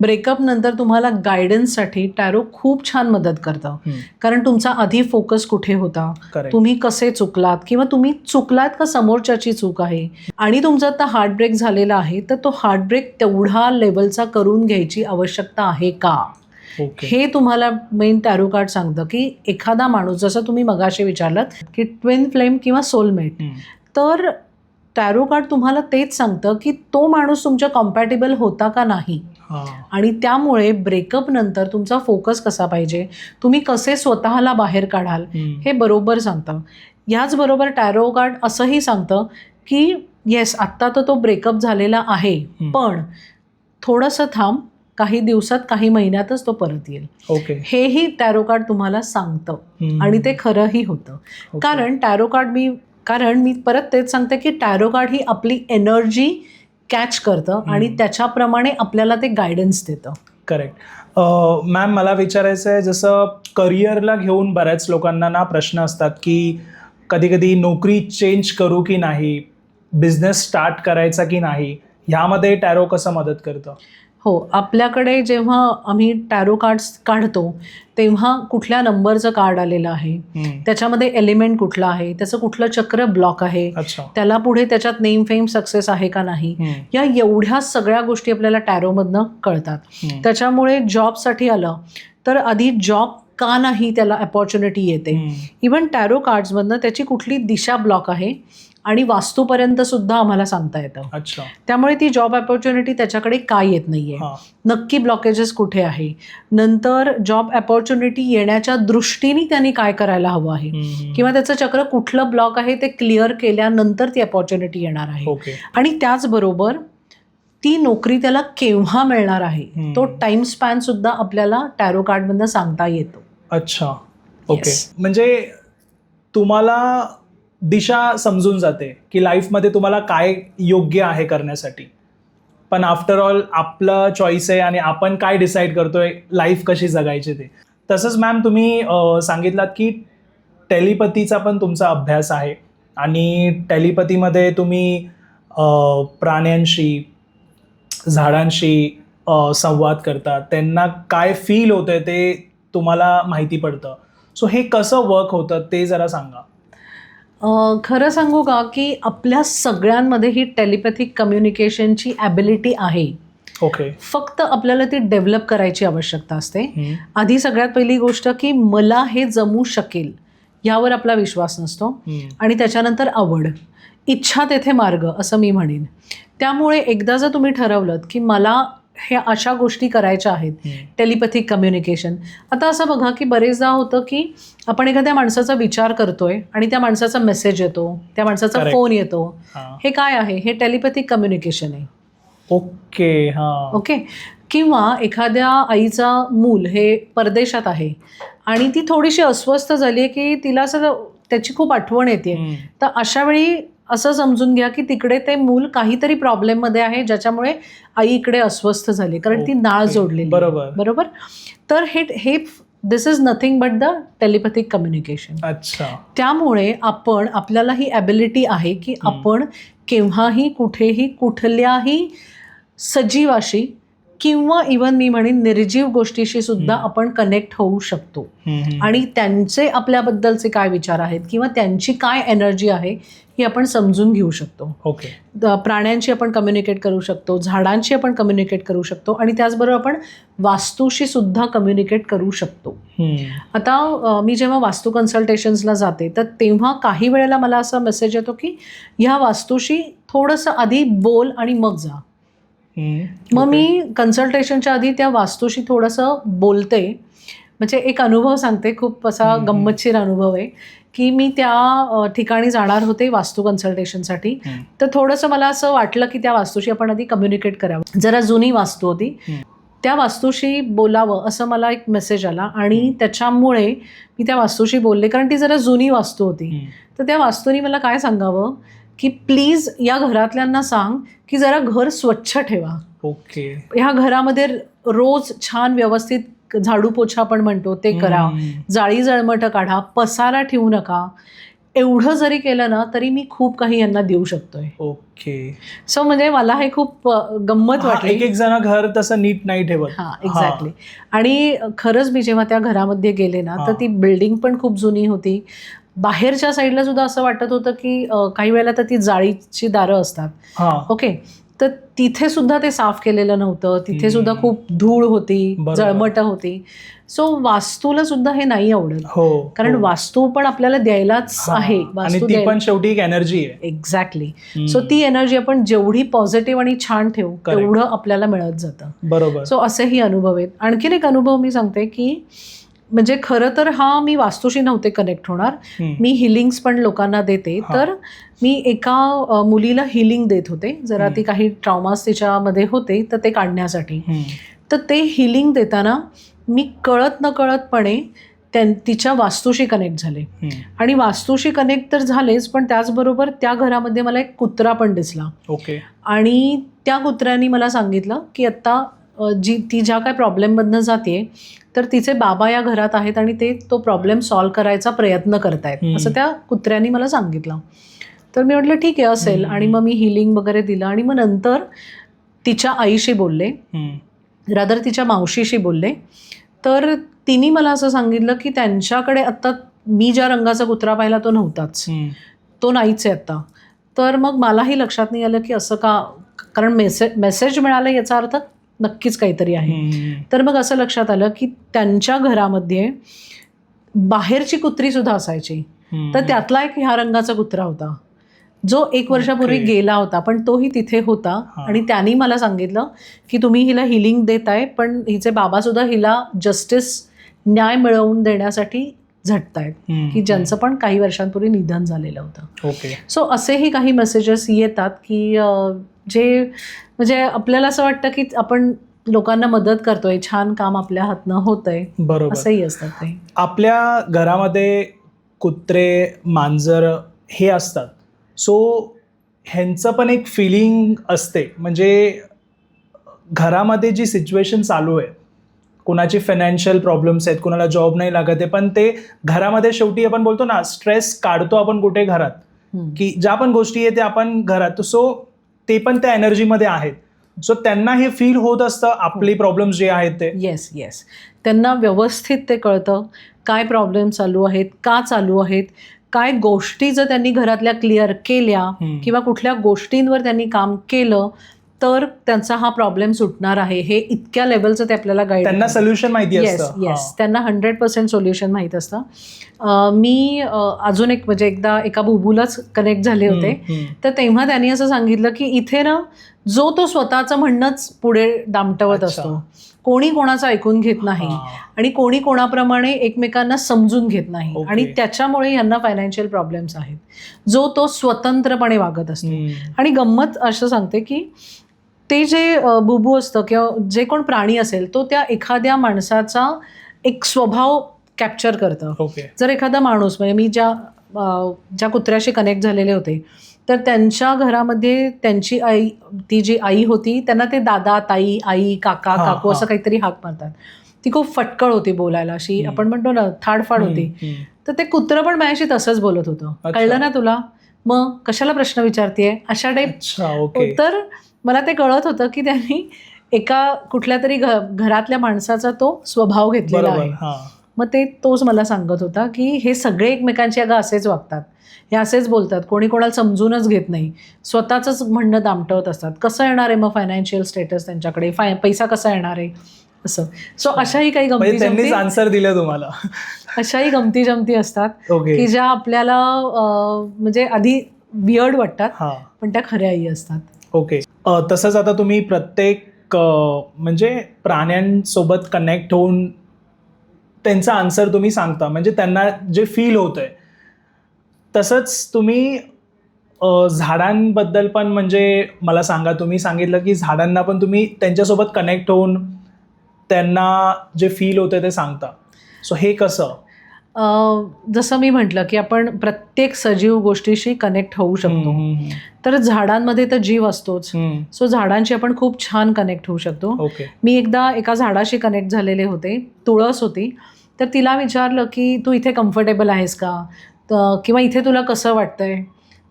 ब्रेकअप नंतर तुम्हाला गायडन्ससाठी टॅरो खूप छान मदत करतं. कारण तुमचा आधी फोकस कुठे होता, तुम्ही कसे चुकलात किंवा तुम्ही चुकलात का समोरच्याची चूक आहे, आणि तुमचा आता हार्टब्रेक झालेला आहे तर तो हार्टब्रेक तेवढा लेवलचा करून घ्यायची आवश्यकता आहे का, हे तुम्हाला मेन टॅरो कार्ड सांगतं. की एखादा माणूस, जसं तुम्ही मगाशी विचारलात की ट्विन फ्लेम किंवा सोलमेट, तर टॅरो कार्ड तुम्हाला तेच सांगतं की तो माणूस तुमच्या कॉम्पॅटिबल होता का नाही, आणि त्यामुळे ब्रेकअप नंतर तुमचा फोकस कसा पाहिजे, तुम्ही कसे स्वतःला बाहेर काढाल, हे बरोबर सांगतं. याचबरोबर टॅरो कार्ड असंही सांगतं की येस, आत्ता तर तो ब्रेकअप झालेला आहे, पण थोडंसं थांब, काही दिवसात, काही महिन्यातच तो परत येईल. ओके. हेही टॅरो कार्ड तुम्हाला सांगतं आणि ते खरंही होतं. कारण मी परत तेच सांगते की टॅरो कार्ड ही आपली एनर्जी कॅच करतं आणि त्याच्याप्रमाणे आपल्याला ते गायडन्स देतं. करेक्ट. मॅम, मला विचारायचं आहे, जसं करिअरला घेऊन बऱ्याच लोकांना ना प्रश्न असतात की कधी कधी नोकरी चेंज करू की नाही, बिझनेस स्टार्ट करायचा की नाही, ह्यामध्ये टॅरो कसं मदत करतं? हो, आपल्याकडे जेव्हा आम्ही टॅरो कार्ड्स काढतो तेव्हा कुठल्या नंबरचं कार्ड आलेलं आहे, त्याच्यामध्ये एलिमेंट कुठला आहे, त्याचं कुठलं चक्र ब्लॉक आहे, त्याला पुढे त्याच्यात नेम फेम सक्सेस आहे का नाही, या एवढ्या सगळ्या गोष्टी आपल्याला टॅरोमधनं कळतात. त्याच्यामुळे जॉबसाठी आलं तर आधी जॉब का नाही त्याला अपॉर्च्युनिटी येते. इव्हन टॅरो कार्ड्समधनं त्याची कुठली दिशा ब्लॉक आहे आणि वास्तूपर्यंत सुद्धा आम्हाला सांगता येतं. अच्छा. त्यामुळे ती जॉब अपॉर्च्युनिटी त्याच्याकडे काय येत नाहीये, नक्की ब्लॉकेजेस कुठे आहे, नंतर जॉब अपॉर्च्युनिटी येण्याच्या दृष्टीने त्यांनी काय करायला हवं आहे, किंवा त्याचं चक्र कुठलं ब्लॉक आहे ते क्लिअर केल्यानंतर ती अपॉर्च्युनिटी येणार आहे. आणि त्याचबरोबर ती नोकरी त्याला केव्हा मिळणार आहे, तो टाइम स्पॅन सुद्धा आपल्याला टॅरो कार्डमधनं सांगता येतो. अच्छा. ओके. म्हणजे तुम्हाला दिशा समजून जाते की लाईफमध्ये तुम्हाला काय योग्य आहे करण्यासाठी, पण आफ्टर ऑल आपलं चॉईस आहे आणि आपण काय डिसाईड करतोय लाईफ कशी जगायची ते. तसंच मॅम, तुम्ही सांगितलात की टेलिपथीचा पण तुमचा अभ्यास आहे आणि टेलिपथीमध्ये तुम्ही प्राण्यांशी, झाडांशी संवाद करतात, त्यांना काय फील होतंय ते तुम्हाला माहिती पडतं. सो हे कसं वर्क होतं ते जरा सांगा. खरं सांगू का की आपल्या सगळ्यांमध्ये ही टेलिपॅथिक कम्युनिकेशनची ॲबिलिटी आहे. ओके. फक्त आपल्याला ती डेव्हलप करायची आवश्यकता असते. आधी सगळ्यात पहिली गोष्ट की मला हे जमू शकेल यावर आपला विश्वास नसतो आणि त्याच्यानंतर आवड, इच्छा तेथे मार्ग असं मी म्हणेन. त्यामुळे एकदा जर तुम्ही ठरवलं की मला हे अशा गोष्टी करायच्या आहेत, टेलिपॅथिक कम्युनिकेशन. आता असं बघा की बरेचदा होतं की आपण एखाद्या माणसाचा विचार करतोय आणि त्या माणसाचा मेसेज येतो, त्या माणसाचा Correct. फोन येतो. हां. हे काय आहे? हे टेलिपॅथिक कम्युनिकेशन आहे. ओके. हां. ओके. किंवा एखाद्या आईचा मूल हे परदेशात आहे आणि ती थोडीशी अस्वस्थ झाली आहे की तिला असं त्याची खूप आठवण येते. तर अशा वेळी असं समजून घ्या की तिकडे ते मूल काहीतरी प्रॉब्लेममध्ये आहे ज्याच्यामुळे आई इकडे अस्वस्थ झाली, कारण ती नाळ जोडलेली. बरोबर. तर हे this is nothing but the telepathic communication. अच्छा. त्यामुळे आपल्याला ही ॲबिलिटी आहे की आपण केव्हाही कुठेही कुठल्याही सजीवाशी किंवा इव्हन मी म्हणेन निर्जीव गोष्टीशी सुद्धा आपण कनेक्ट होऊ शकतो आणि त्यांचे आपल्याबद्दलचे काय विचार आहेत किंवा त्यांची काय एनर्जी आहे ही आपण समजून घेऊ शकतो. ओके. प्राण्यांशी आपण कम्युनिकेट करू शकतो, झाडांशी आपण कम्युनिकेट करू शकतो आणि त्याचबरोबर आपण वास्तूशी सुद्धा कम्युनिकेट करू शकतो. आता मी जेव्हा वास्तू कन्सल्टेशन्सला जाते तर तेव्हा काही वेळेला मला असा मेसेज येतो की ह्या वास्तूशी थोडंसं आधी बोल आणि मग जा. मग मी कन्सल्टेशनच्या आधी त्या वास्तूशी थोडंसं बोलते. म्हणजे एक अनुभव सांगते, खूप असा गंमतशीर अनुभव आहे की मी त्या ठिकाणी जाणार होते वास्तू कन्सल्टेशनसाठी. तर थोडंसं मला असं वाटलं की त्या वास्तूशी आपण आधी कम्युनिकेट करावं. जरा जुनी वास्तू होती, त्या वास्तूशी बोलावं असं मला एक मेसेज आला आणि त्याच्यामुळे मी त्या वास्तूशी बोलले, कारण ती जरा जुनी वास्तू होती. तर त्या वास्तूने मला काय सांगावं की प्लीज या घरातल्यांना सांग की जरा घर स्वच्छ ठेवा. ओके. ह्या घरामध्ये रोज छान व्यवस्थित झाडू पोछा आपण म्हणतो ते करा, जाळी जळमटं काढा, पसारा ठेवू नका. एवढं जरी केलं ना तरी मी खूप काही यांना देऊ शकतोय. ओके. सो म्हणजे मला हे खूप गंमत वाटली. एक जण घर तसं नीट नाही ठेवत. हां, एक्झॅक्टली. आणि खरंच मी जेव्हा त्या घरामध्ये गेले ना तर ती बिल्डिंग पण खूप जुनी होती. बाहेरच्या साईडला सुद्धा असं वाटत होतं की काही वेळेला तर ती जाळीची दारं असतात. ओके. तर तिथे सुद्धा ते साफ केलेलं नव्हतं, तिथे सुद्धा खूप धूळ होती, जळमटं होती. सो वास्तूला सुद्धा हे नाही आवडत, कारण वास्तू पण आपल्याला द्यायलाच आहे. वास्तू ती पण शेवटी एक एनर्जी आहे. एक्झॅक्टली. सो ती एनर्जी आपण जेवढी पॉझिटिव्ह आणि छान ठेवू तेवढं आपल्याला मिळत जातं. बरोबर. सो असेही अनुभव आहेत. आणखीन एक अनुभव मी सांगते की म्हणजे खरं तर मी वास्तूशी नव्हते कनेक्ट होणार, मी हिलिंग्स पण लोकांना देते. तर मी एका मुलीला हिलिंग देत होते, जरा ती काही ट्रॉमास तिच्यामध्ये होते तर ते काढण्यासाठी. तर ते हिलिंग देताना मी कळत नकळतपणे तिच्या वास्तूशी कनेक्ट झाले आणि वास्तूशी कनेक्ट तर झालेच, पण त्याचबरोबर त्या घरामध्ये मला एक कुत्रा पण दिसला. ओके. आणि त्या कुत्र्याने मला सांगितलं की आत्ता ती ज्या काय प्रॉब्लेममधनं जाते तर तिचे बाबा या घरात आहेत आणि ते तो प्रॉब्लेम सॉल्व्ह करायचा प्रयत्न करतायत असं त्या कुत्र्याने मला सांगितलं. तर मी म्हटलं ठीक आहे असेल, आणि मग मी हिलिंग वगैरे दिलं आणि मग नंतर तिच्या आईशी बोलले, रादर तिच्या मावशीशी बोलले. तर तिने मला असं सांगितलं की त्यांच्याकडे आत्ता मी ज्या रंगाचा कुत्रा पाहिला तो नव्हताच, तो नाहीच आहे आत्ता. तर मग मलाही लक्षात नाही आलं की असं का, कारण मेसेज मिळाला याचा अर्थ नक्कीच काहीतरी आहे. तर मग असं लक्षात आलं की त्यांच्या घरामध्ये बाहेरची कुत्री सुद्धा असायची, तर त्यातला एक ह्या रंगाचा कुत्रा होता जो 1 वर्षापूर्वी गेला होता, पण तोही तिथे होता. आणि त्यांनी मला सांगितलं की तुम्ही हिला हिलिंग देताय, पण हिचे बाबा सुद्धा हिला जस्टिस, न्याय मिळवून देण्यासाठी झटतायत, की ज्यांचं पण काही वर्षांपूर्वी निधन झालेलं होतं. ओके. सो असेही काही मेसेजेस येतात की जे म्हणजे आपल्याला असं वाटतं की आपण लोकांना मदत करतोय, छान काम आपल्या हातनं होतंय. बरोबर. असंही असतात ते. आपल्या घरामध्ये कुत्रे, मांजर हे असतात, सो ह्यांचं पण एक फिलिंग असते. म्हणजे घरामध्ये जी सिच्युएशन चालू आहे, कोणाची फायनान्शियल प्रॉब्लेम्स आहेत, कोणाला जॉब नाही लागत आहे, पण ते घरामध्ये शेवटी आपण बोलतो ना स्ट्रेस काढतो आपण कुठे घरात, की ज्या पण गोष्टी आहेत त्या आपण घरात, सो ते पण त्या एनर्जीमध्ये आहेत. सो त्यांना हे फील होत असतं आपली प्रॉब्लेम्स जे आहेत ते. येस. त्यांना व्यवस्थित ते कळतं काय प्रॉब्लेम चालू आहेत, का चालू आहेत, काय गोष्टी जर त्यांनी घरातल्या क्लिअर केल्या किंवा कुठल्या गोष्टींवर त्यांनी काम केलं तर त्यांचा हा प्रॉब्लेम सुटणार आहे, हे इतक्या लेवलचं ते आपल्याला गाईड, त्यांना सोल्युशन माहिती असतं. येस, त्यांना 100% सोल्युशन माहीत असतं. मी अजून एक म्हणजे एकदा एका बुबूलाच कनेक्ट झाले होते, तर तेव्हा त्यांनी असं सांगितलं की इथे ना जो तो स्वतःचं म्हणणंच पुढे दामटवत असतो, कोणी कोणाचं ऐकून घेत नाही आणि कोणी कोणाप्रमाणे एकमेकांना समजून घेत नाही, आणि त्याच्यामुळे यांना फायनान्शियल प्रॉब्लेम्स आहेत. जो तो स्वतंत्रपणे वागत असतो. आणि गंमत असं सांगते की ते जे बुबू असतं किंवा जे कोण प्राणी असेल, तो त्या एखाद्या माणसाचा एक स्वभाव कॅप्चर करतं. जर एखादा माणूस, म्हणजे मी ज्या कुत्र्याशी कनेक्ट झालेले होते, तर त्यांच्या घरामध्ये त्यांची आई, ती जी आई होती, त्यांना ते दादा, ताई, आई, काका, काकू असं काहीतरी हाक मारतात. ती खूप फटकळ होती बोलायला, अशी आपण म्हणतो ना थाडफाड होती. तर ते कुत्रं पण माझ्याशी तसंच बोलत होतं. कळलं ना तुला, मग कशाला प्रश्न विचारतेय, अशा टाईप. तर मला ते कळत होतं की त्यांनी एका कुठल्या तरी घरातल्या माणसाचा तो स्वभाव घेतलेला आहे. मग तोच मला सांगत होता की हे सगळे एकमेकांची अगं असेच वागतात, हे असेच बोलतात, कोणी कोणाला समजूनच घेत नाही, स्वतःच म्हणणं दामटवत असतात. कसं येणार आहे मग फायनान्शियल स्टेटस त्यांच्याकडे, पैसा कसा येणार आहे असं. सो अशाही काही गमती जमती आन्सर दिलं तुम्हाला. अशाही गमती जमती असतात की ज्या आपल्याला म्हणजे आधी वियर्ड वाटतात, पण त्या खऱ्याही असतात. ओके. तसंच आता तुम्ही प्रत्येक म्हणजे प्राण्यांसोबत कनेक्ट होऊन त्यांचा आन्सर तुम्ही सांगता, म्हणजे त्यांना जे फील होतंय. तसंच तुम्ही झाडांबद्दल पण म्हणजे मला सांगा, तुम्ही सांगितलं की झाडांना पण तुम्ही त्यांच्यासोबत कनेक्ट होऊन त्यांना जे फील होतं ते सांगता. सो हे कसं? जसं मी म्हटलं की आपण प्रत्येक सजीव गोष्टीशी कनेक्ट होऊ शकतो, तर झाडांमध्ये तर जीव असतोच. सो झाडांशी आपण खूप छान कनेक्ट होऊ शकतो. मी एकदा एका झाडाशी कनेक्ट झालेले होते, तुळस होती. तर तिला विचारलं की तू इथे कम्फर्टेबल आहेस का, किंवा इथे तुला कसं वाटतंय.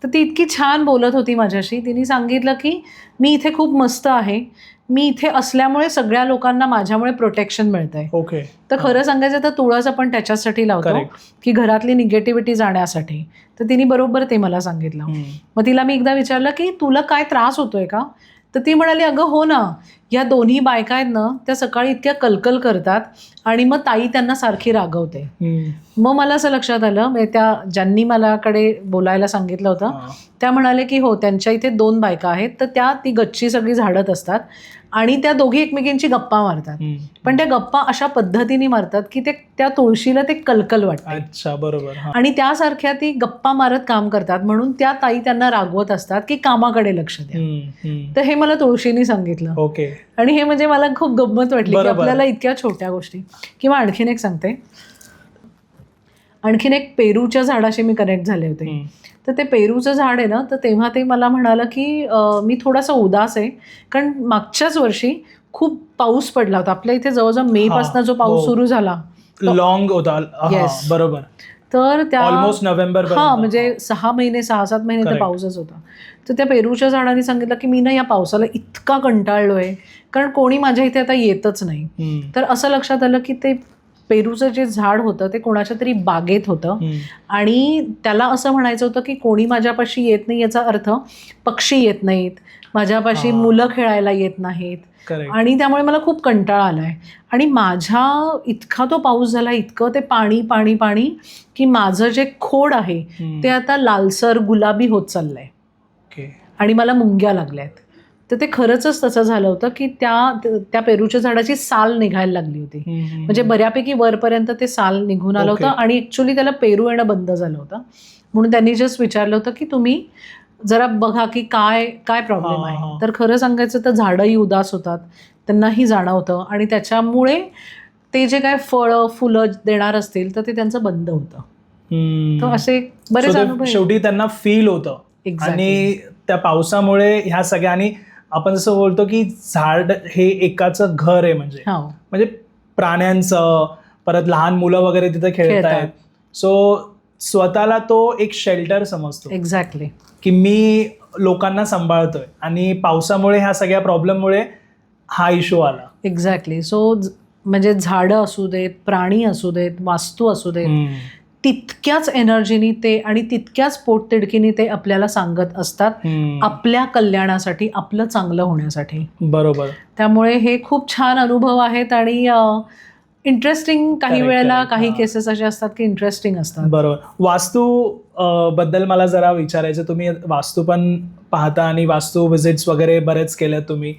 तर ती इतकी छान बोलत होती माझ्याशी. तिने सांगितलं की मी इथे खूप मस्त आहे, मी इथे असल्यामुळे सगळ्या लोकांना माझ्यामुळे प्रोटेक्शन मिळतंय. तर खरं सांगायचं तर तुळस आपण त्याच्यासाठी लावतो की घरातली निगेटिव्हिटी जाण्यासाठी. तर तिने बरोबर ते मला सांगितलं. मग तिला मी एकदा विचारलं की तुला काय त्रास होतोय का, तर ती म्हणाली अगं हो ना, या दोन्ही बायका आहेत ना, त्या सकाळी इतक्या कलकल करतात आणि मग ताई त्यांना सारखी रागवते. मग मला असं लक्षात आलं, म्हणजे त्या ज्यांनी मलाकडे बोलायला सांगितलं होतं त्या म्हणाले की हो, त्यांच्या इथे 2 बायका आहेत, तर ती गच्ची सगळी झाडत असतात आणि त्या दोघी एकमेकींची गप्पा मारतात. पण त्या गप्पा अशा पद्धतीने मारतात की त्या तुळशीला ते कलकल वाटतं. अच्छा, बरोबर. आणि त्यासारख्या ती गप्पा मारत काम करतात, म्हणून त्या ताई त्यांना रागवत असतात की कामाकडे लक्ष द्या. तर हे मला तुळशीने सांगितलं. आणि हे म्हणजे मला खूप गंमत वाटली की आपल्याला इतक्या छोट्या गोष्टी. किंवा आणखीन एक सांगते, आणखीन एक पेरूच्या झाडाशी मी कनेक्ट झाले होते. तर ते पेरूचं झाड आहे ना, तर तेव्हा ते मला म्हणालं की मी थोडासा उदास आहे, कारण मागच्याच वर्षी खूप पाऊस पडला होता आपल्या इथे. जवळजवळ मे पासून जो पाऊस सुरू झाला, लॉंग होता. बरोबर. तर त्या ऑलमोस्ट नोव्हेंबर, म्हणजे 6-7 महिने तर पाऊसच होता. तर त्या पेरूच्या झाडाने सांगितलं की मी ना या पावसाला इतका कंटाळलोय, कारण कोणी माझ्या इथे आता येतच नाही. तर असं लक्षात आलं की ते पेरूचं जे झाड होतं ते कोणाच्या तरी बागेत होतं, आणि त्याला असं म्हणायचं होतं की कोणी माझ्यापाशी येत नाही, याचा अर्थ पक्षी येत नाहीत माझ्यापाशी, मुलं खेळायला येत नाहीत, आणि त्यामुळे मला खूप कंटाळा आलाय. आणि माझ्या इतका तो पाऊस झाला, इतकं ते पाणी पाणी पाणी, की माझं जे खोड आहे ते आता लालसर गुलाबी होत चाललंय आणि मला मुंग्या लागल्यात. तर ते खरंच तसं झालं होतं की त्या पेरूच्या झाडाची साल निघायला लागली होती. म्हणजे बऱ्यापैकी वरपर्यंत ते साल निघून आलं होतं, आणि ॲक्च्युली त्याला पेरू येणं बंद झालं होतं. म्हणून त्यांनी जस्ट विचारलं होतं की तुम्ही जरा बघा की काय प्रॉब्लेम आहे. तर खरं सांगायचं तर झाडंही उदास होतात, त्यांनाही जाणवतं, आणि त्याच्यामुळे ते जे काय फळं फुलं देणार असतील तर ते त्यांचं बंद होतं. तर असे बरेच अनुभव शेवटी त्यांना फील होतं. आणि त्या पावसामुळे ह्या सगळ्यांनी, आपण जसं बोलतो की झाड हे एकाचं घर आहे, म्हणजे प्राण्यांचं, परत लहान मुलं वगैरे तिथे खेळतायत. सो स्वतःला तो एक शेल्टर समजतो. एक्झॅक्टली. की मी लोकांना सांभाळतोय, आणि पावसामुळे ह्या सगळ्या प्रॉब्लेममुळे हा इश्यू आला. एक्झॅक्टली. सो म्हणजे झाडं असू देत, प्राणी असू देत, वास्तू असू देत, तितक्याच एनर्जीनी ते आणि तितक्याच पोटतिडकीने ते आपल्याला सांगत असतात आपल्या कल्याणासाठी, आपलं चांगलं होण्यासाठी. बरोबर. त्यामुळे हे खूप छान अनुभव आहेत आणि इंटरेस्टिंग काही वेळेला काही केसेस असे असतात की इंटरेस्टिंग असतात. बरोबर. वास्तू बद्दल मला जरा विचारायचं, तुम्ही वास्तू पण पाहता आणि वास्तू विजिट्स वगैरे बरेच केल्या तुम्ही.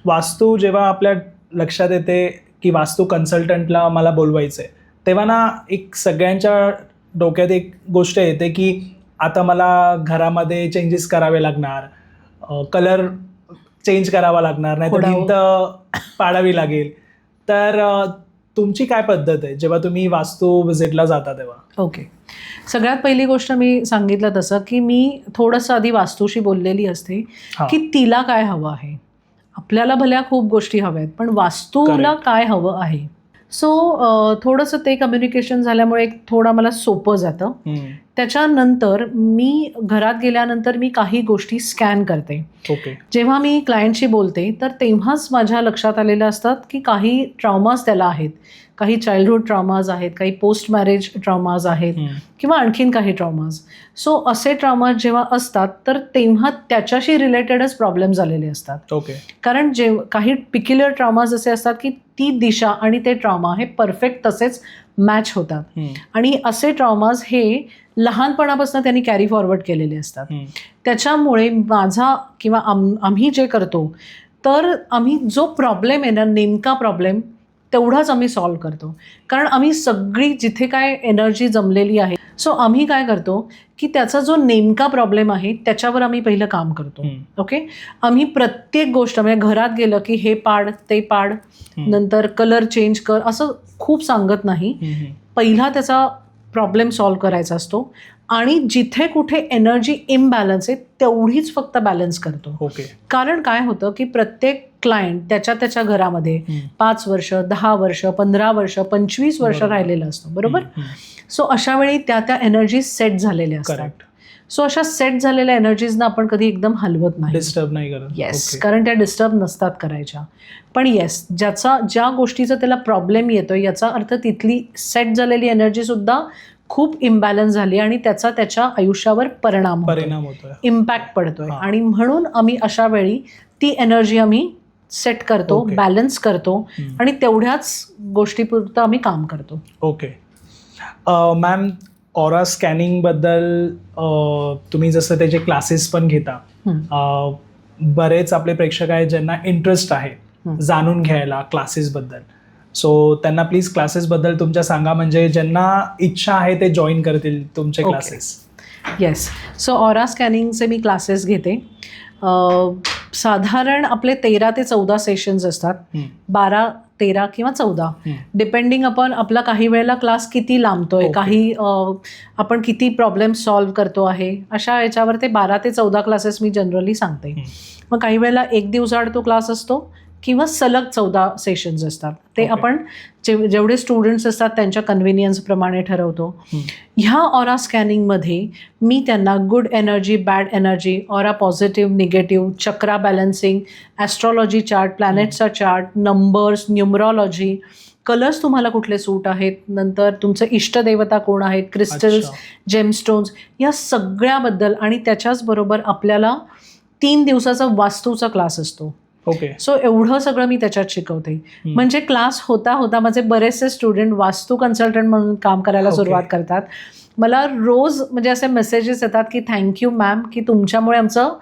वास्तू जेव्हा आपल्या लक्षात येते की वास्तू कन्सल्टंटला मला बोलवायचं आहे, तेव्हा ना एक सगळ्यांच्या डोक्यात एक गोष्ट येते की आता मला घरामध्ये चेंजेस करावे लागणार, कलर चेंज करावा लागणार, नाही तर भिंत पाडावी लागेल. तर तुमची काय पद्धत आहे जेव्हा तुम्ही वास्तू विजिटला जाता तेव्हा? ओके, सगळ्यात पहिली गोष्ट मी सांगितलं तसं की मी थोडंसं आधी वास्तूशी बोललेली असते की तिला काय हवं आहे. आपल्याला भल्या खूप गोष्टी हव्या आहेत, पण वास्तूला काय हवं आहे. सो थोडंसं ते कम्युनिकेशन झाल्यामुळे थोडं मला सोपं जातं. त्याच्यानंतर मी घरात गेल्यानंतर मी काही गोष्टी स्कॅन करते. जेव्हा मी क्लायंटशी बोलते तर तेव्हाच माझ्या लक्षात आलेलं असतात की काही ट्रॉमाज त्याला आहेत, काही चाइल्डहुड ट्रॉमाज आहेत, काही पोस्ट मॅरेज ट्रॉमाज आहेत किंवा आणखीन काही ट्रॉमाज. सो असे ट्रॉमाज जेव्हा असतात तर तेव्हा त्याच्याशी रिलेटेडच प्रॉब्लेम झालेले असतात. कारण काही पिक्युलर ट्रॉमाज असे असतात की ती दिशा आणि ते ट्रॉमा हे परफेक्ट तसेच मॅच होतात आणि असे ट्रॉमाज हे लहानपणापासून त्यांनी कॅरी फॉरवर्ड केलेले असतात. त्याच्यामुळे माझा किंवा आम्ही जे करतो तर आम्ही जो प्रॉब्लेम आहे ना, नेमका प्रॉब्लेम तेवढाच आम्ही सॉल्व्ह करतो. कारण आम्ही सगळी जिथे काय एनर्जी जमलेली आहे, सो आम्ही काय करतो की त्याचा जो नेमका प्रॉब्लेम आहे त्याच्यावर आम्ही पहिलं काम करतो. ओके, आम्ही प्रत्येक गोष्ट म्हणजे घरात गेलं की हे पाड ते पाड, नंतर कलर चेंज कर असं खूप सांगत नाही. पहिला त्याचा प्रॉब्लेम सॉल्व्ह करायचा असतो आणि जिथे कुठे एनर्जी इम्बॅलन्स आहे तेवढीच फक्त बॅलन्स करतो. कारण काय होतं की प्रत्येक क्लायंट त्याच्या घरामध्ये 5 वर्ष, 10 वर्ष, 15 वर्ष, 25 वर्ष राहिलेलं असतं. बरोबर. सो अशा वेळी त्या एनर्जी सेट झालेल्या असतात. सो अशा सेट झालेल्या एनर्जीजना आपण कधी एकदम हलवत नाही, डिस्टर्ब नाही करत. येस, कारण त्या डिस्टर्ब नसतात करायच्या. पण येस, ज्या गोष्टीचा त्याला प्रॉब्लेम येतोय याचा अर्थ तिथली सेट झालेली एनर्जी सुद्धा खूप इम्बॅलन्स झाली आणि त्याचा त्याच्या आयुष्यावर परिणाम होतोय, इम्पॅक्ट पडतोय. आणि म्हणून आम्ही अशा वेळी ती एनर्जी आम्ही सेट करतो, बॅलन्स करतो आणि तेवढ्याच गोष्टीपुरतं आम्ही काम करतो. ओके मॅम, ऑरा स्कॅनिंग बद्दल तुम्ही जसं त्याचे क्लासेस पण घेता, बरेच आपले प्रेक्षक आहेत ज्यांना इंटरेस्ट आहे जाणून घ्यायला क्लासेस बद्दल. सो त्यांना प्लीज क्लासेस बद्दल तुमच्या सांगा, म्हणजे ज्यांना इच्छा आहे ते जॉईन करतील तुमचे क्लासेस. येस, सो ऑरा स्कॅनिंगचे मी क्लासेस घेते. साधारण आपले 13 ते 14 सेशन्स असतात, 12, 13 किंवा 14 डिपेंडिंग अपॉन आपला काही वेळेला क्लास किती लांबतोय, काही आपण किती प्रॉब्लेम सॉल्व्ह करतो आहे, अशा याच्यावर ते 12 ते 14 क्लासेस मी जनरली सांगते. मग काही वेळेला एक दिवसाआड तो क्लास असतो किंवा सलग 14 सेशन्स असतात. ते आपण जेवढे स्टुडंट्स असतात त्यांच्या कन्व्हिनियन्सप्रमाणे ठरवतो. ह्या ऑरा स्कॅनिंगमध्ये मी त्यांना good energy, bad energy, aura positive, negative, chakra balancing, astrology chart, प्लॅनेटचा चार्ट, नंबर्स, न्यूमरॉलॉजी, कलर्स तुम्हाला कुठले सूट आहेत, नंतर तुमचं इष्टदेवता कोण आहेत, क्रिस्टल्स, जेमस्टोन्स, या सगळ्याबद्दल. आणि त्याच्याचबरोबर आपल्याला 3 दिवसाचा वास्तूचा क्लास असतो. सो एवढं सगळं मी त्याच्यात शिकवते. म्हणजे क्लास होता माझे बरेचसे स्टुडंट वास्तू कन्सल्टंट म्हणून काम करायला सुरुवात करतात. मला रोज म्हणजे असे मेसेजेस येतात की थँक्यू मॅम, की तुमच्यामुळे आमचं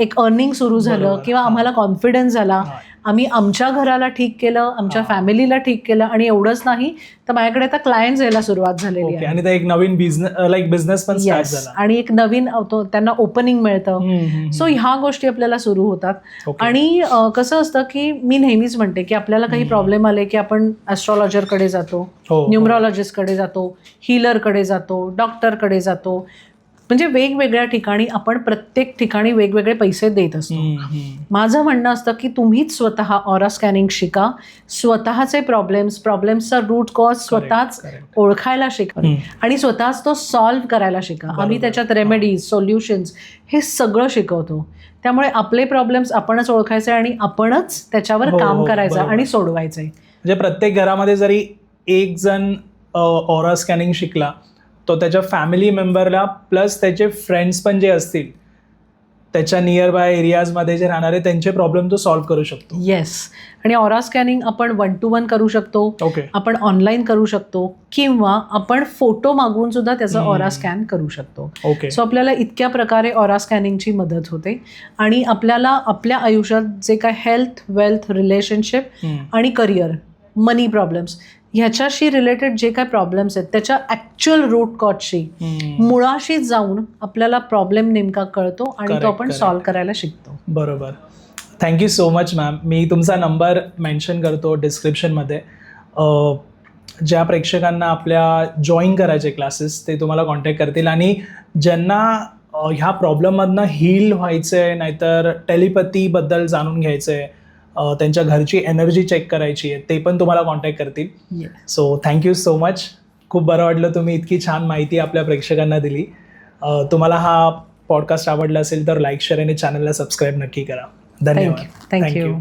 एक अर्निंग सुरू झालं किंवा आम्हाला कॉन्फिडन्स झाला, आम्ही आमच्या घराला ठीक केलं, आमच्या फॅमिलीला ठीक केलं. आणि एवढंच नाही तर माझ्याकडे आता क्लायंट्स यायला सुरुवात झालेली आहे आणि एक नवीन बिझनेस पण स्टार्ट झाला आणि एक नवीन त्यांना ओपनिंग मिळतं. सो ह्या गोष्टी आपल्याला सुरू होतात. आणि कसं असतं की मी नेहमीच म्हणते की आपल्याला काही प्रॉब्लेम आले की आपण ॲस्ट्रॉलॉजरकडे जातो, न्यूमरॉलॉजिस्टकडे जातो, हीलरकडे जातो, डॉक्टरकडे जातो. म्हणजे वेगवेगळ्या ठिकाणी आपण प्रत्येक ठिकाणी वेगवेगळे पैसे देत असतो. माझं म्हणणं असतं की तुम्हीच स्वतः ऑरा स्कॅनिंग शिका, स्वतःचे प्रॉब्लेम्सचा रूट कॉज स्वतःच ओळखायला शिका आणि स्वतःच तो सॉल्व्ह करायला शिका. आम्ही त्याच्यात रेमेडीज, सोल्युशन्स हे सगळं शिकवतो. त्यामुळे आपले प्रॉब्लेम्स आपणच ओळखायचे आणि आपणच त्याच्यावर काम करायचं आणि सोडवायचंय. म्हणजे प्रत्येक घरामध्ये जरी एक जण ऑरा स्कॅनिंग शिकला तो त्याच्या फॅमिली मेंबरला प्लस त्याचे फ्रेंड्स पण जे असतील त्याच्या नियर बाय एरियाजमध्ये जे राहणारे त्यांचे प्रॉब्लेम तो सॉल्व्ह करू शकतो. येस. आणि ऑरा स्कॅनिंग आपण 1 to 1 करू शकतो, ओके. आपण ऑनलाईन करू शकतो, किंवा आपण फोटो मागवून सुद्धा त्याचा ऑरा स्कॅन करू शकतो. ओके. सो आपल्याला इतक्या प्रकारे ऑरा स्कॅनिंगची मदत होते आणि आपल्याला आपल्या आयुष्यात जे काय हेल्थ, वेल्थ, रिलेशनशिप आणि करिअर, मनी प्रॉब्लेम्स ह्याच्याशी रिलेटेड जे काय प्रॉब्लेम्स आहेत त्याच्या ॲक्च्युअल रूट कॉजशी, मुळाशी जाऊन आपल्याला प्रॉब्लेम नेमका कळतो आणि Correct, तो आपण correct. सॉल्व्ह करायला शिकतो. बरोबर. Thank you so much ma'am. मी तुमचा नंबर मेन्शन करतो डिस्क्रिप्शनमध्ये. ज्या प्रेक्षकांना आपल्या जॉईन करायचे क्लासेस ते तुम्हाला कॉन्टॅक्ट करतील आणि ज्यांना ह्या प्रॉब्लेममधनं हील व्हायचं आहे नाहीतर टेलिपॅथीबद्दल जाणून घ्यायचं आहे, त्यांच्या घरची एनर्जी चेक करायची आहे, ते पण तुम्हाला कॉन्टॅक्ट करतील. So thank you so much. खूप बरं वाटलं तुम्ही इतकी छान माहिती आपल्या प्रेक्षकांना दिली. तुम्हाला हा पॉडकास्ट आवडला असेल तर लाईक, शेअर आणि चॅनलला सबस्क्राईब नक्की करा. धन्यवाद. थँक्यू.